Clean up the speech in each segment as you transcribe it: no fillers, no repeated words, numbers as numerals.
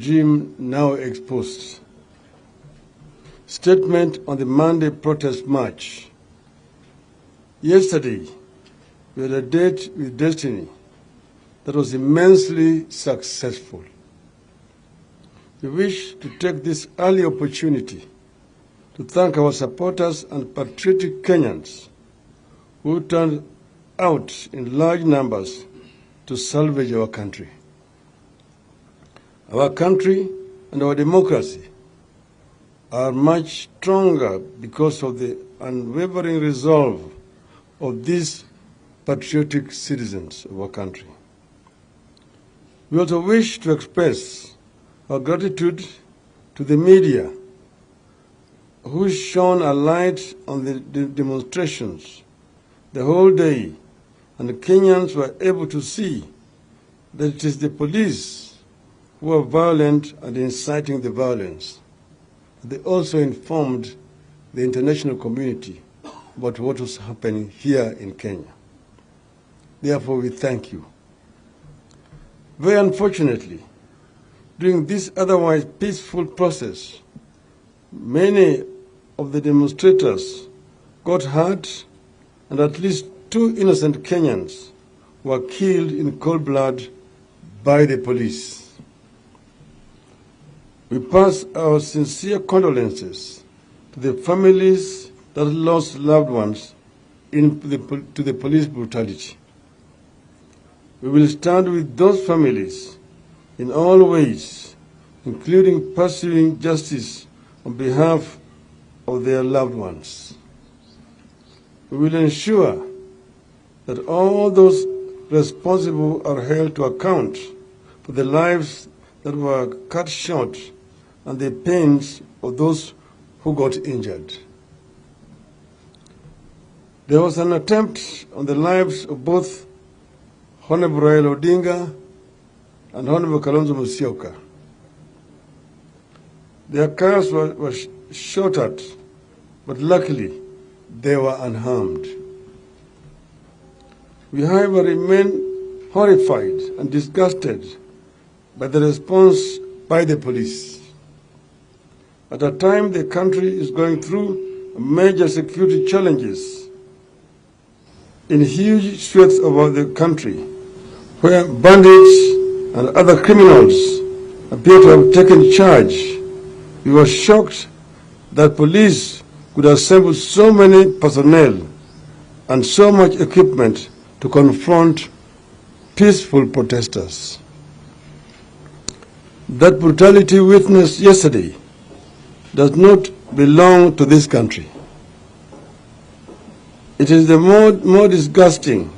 Regime now exposed. Statement on the Monday protest march. Yesterday, we had a date with destiny that was immensely successful. We wish to take this early opportunity to thank our supporters and patriotic Kenyans who turned out in large numbers to salvage our country. Our country and our democracy are much stronger because of the unwavering resolve of these patriotic citizens of our country. We also wish to express our gratitude to the media who shone a light on the demonstrations the whole day, and the Kenyans were able to see that it is the police who are violent and inciting the violence. They also informed the international community about what was happening here in Kenya. Therefore, we thank you. Very unfortunately, during this otherwise peaceful process, many of the demonstrators got hurt, and at least 2 innocent Kenyans were killed in cold blood by the police. We pass our sincere condolences to the families that lost loved ones to the police brutality. We will stand with those families in all ways, including pursuing justice on behalf of their loved ones. We will ensure that all those responsible are held to account for the lives that were cut short and the pains of those who got injured. There was an attempt on the lives of both Honorable Raila Odinga and Honorable Kionjo Musyoka. Their cars were shot at, but luckily they were unharmed. We, however, remain horrified and disgusted by the response by the police. At a time the country is going through major security challenges in huge swaths of the country, where bandits and other criminals appear to have taken charge, we were shocked that police could assemble so many personnel and so much equipment to confront peaceful protesters. That brutality witnessed yesterday does not belong to this country. It is the more disgusting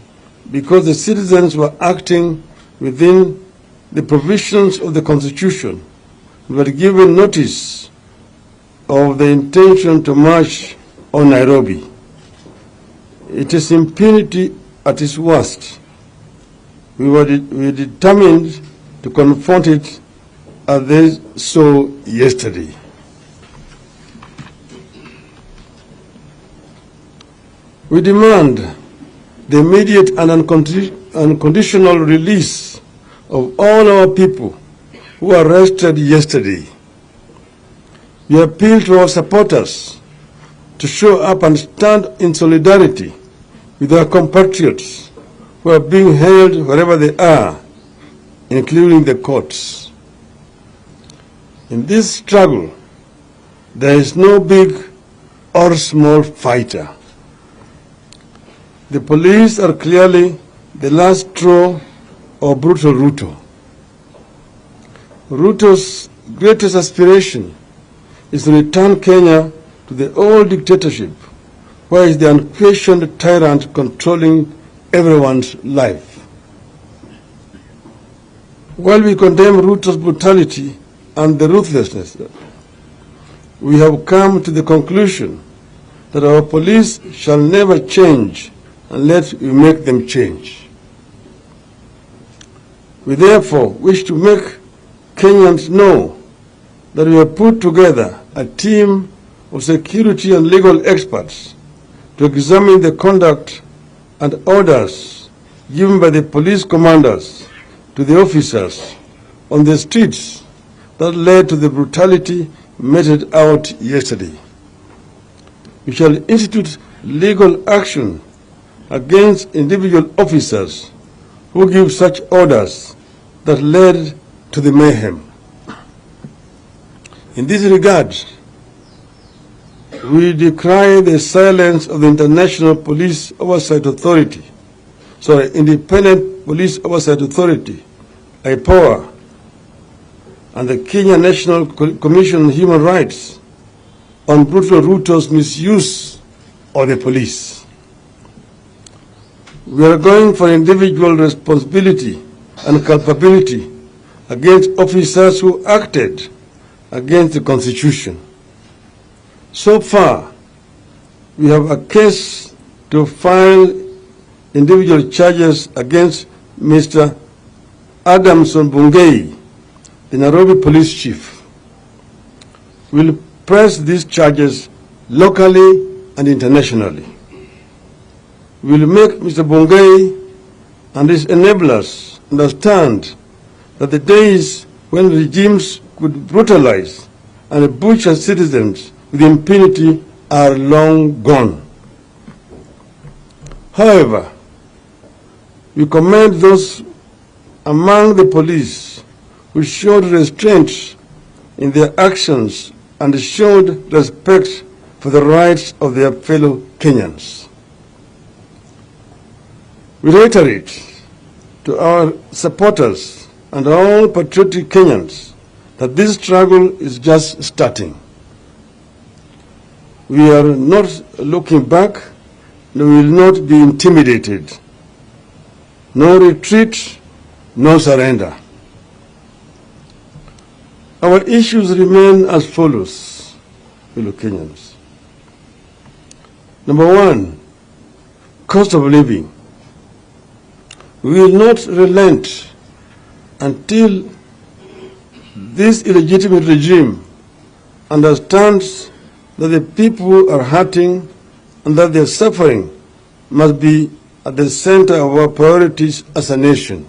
because the citizens were acting within the provisions of the Constitution and were given notice of the intention to march on Nairobi. It is impunity at its worst. We were determined to confront it as they saw yesterday. We demand the immediate and unconditional release of all our people who were arrested yesterday. We appeal to our supporters to show up and stand in solidarity with our compatriots who are being held wherever they are, including the courts. In this struggle, there is no big or small fighter. The police are clearly the last straw of brutal Ruto. Ruto's greatest aspiration is to return Kenya to the old dictatorship, where he is the unquestioned tyrant controlling everyone's life. While we condemn Ruto's brutality and the ruthlessness, we have come to the conclusion that our police shall never change unless we make them change. We therefore wish to make Kenyans know that we have put together a team of security and legal experts to examine the conduct and orders given by the police commanders to the officers on the streets that led to the brutality meted out yesterday. We shall institute legal action against individual officers who give such orders that led to the mayhem. In this regard, we decry the silence of the International Police Oversight Authority, Independent Police Oversight Authority, IPOA, and the Kenya National Commission on Human Rights on brutal Ruto's misuse of the police. We are going for individual responsibility and culpability against officers who acted against the Constitution. So far, we have a case to file individual charges against Mr. Adamson Bungei, the Nairobi police chief. We will press these charges locally and internationally. We will make Mr. Bungei and his enablers understand that the days when regimes could brutalize and butcher citizens with impunity are long gone. However, we commend those among the police who showed restraint in their actions and showed respect for the rights of their fellow Kenyans. We reiterate to our supporters and all patriotic Kenyans that this struggle is just starting. We are not looking back, and we will not be intimidated. No retreat, no surrender. Our issues remain as follows, fellow Kenyans. Number one, cost of living. We will not relent until this illegitimate regime understands that the people are hurting and that their suffering must be at the center of our priorities as a nation.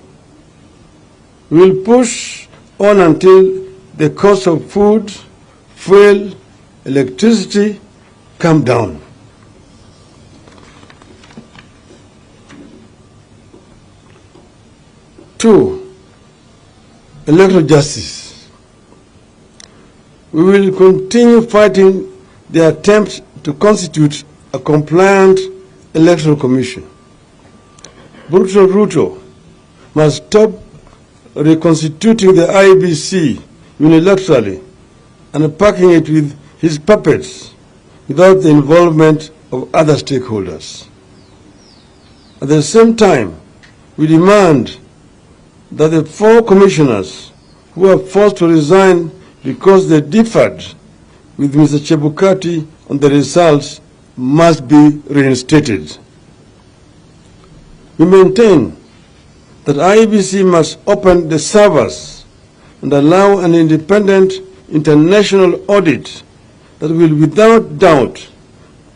We will push on until the cost of food, fuel, electricity come down. Two, electoral justice. We will continue fighting the attempt to constitute a compliant electoral commission. Brutal Ruto must stop reconstituting the IEBC unilaterally and packing it with his puppets without the involvement of other stakeholders. At the same time, we demand that the 4 commissioners who were forced to resign because they differed with Mr. Chebukati on the results must be reinstated. We maintain that IEBC must open the servers and allow an independent international audit that will without doubt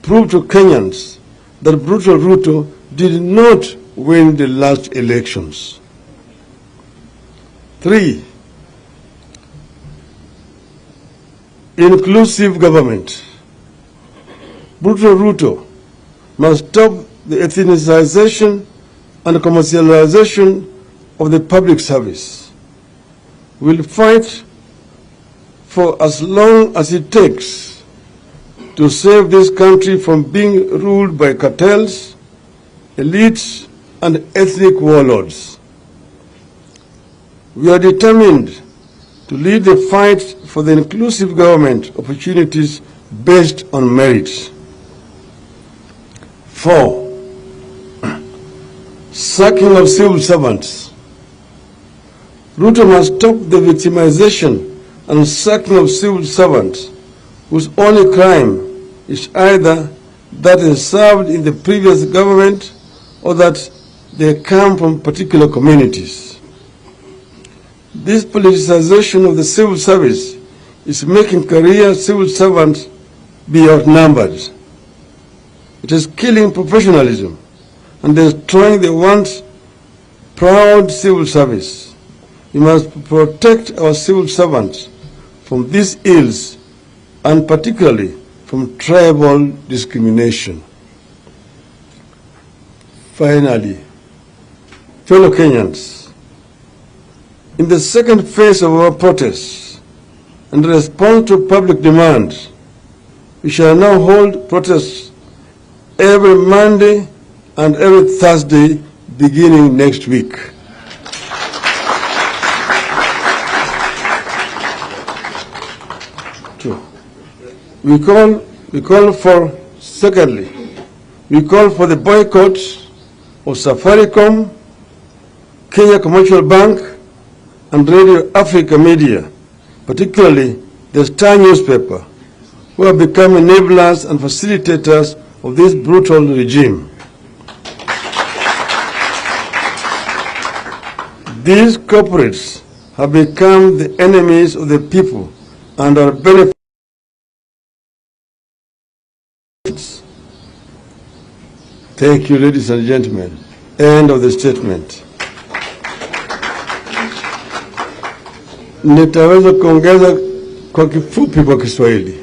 prove to Kenyans that brutal Ruto did not win the last elections. 3, inclusive government. Brutal Ruto must stop the ethnicization and commercialization of the public service. We will fight for as long as it takes to save this country from being ruled by cartels, elites, and ethnic warlords. We are determined to lead the fight for the inclusive government opportunities based on merit. 4, sacking of civil servants. Ruto must stop the victimization and sacking of civil servants whose only crime is either that they served in the previous government or that they come from particular communities. This politicization of the civil service is making career civil servants be outnumbered. It is killing professionalism and destroying the once proud civil service. We must protect our civil servants from these ills, and particularly from tribal discrimination. Finally, fellow Kenyans, in the second phase of our protests, in response to public demands, we shall now hold protests every Monday and every Thursday beginning next week. We call for, secondly, we call for the boycott of Safaricaom, Kenya Commercial Bank, and Radio Africa Media, particularly the Star newspaper, who have become enablers and facilitators of this brutal regime. These corporates have become the enemies of the people and are benefiting. Thank you, ladies and gentlemen. End of the statement. Nitaweza kuongeza kwa kifupi kwa Kiswahili.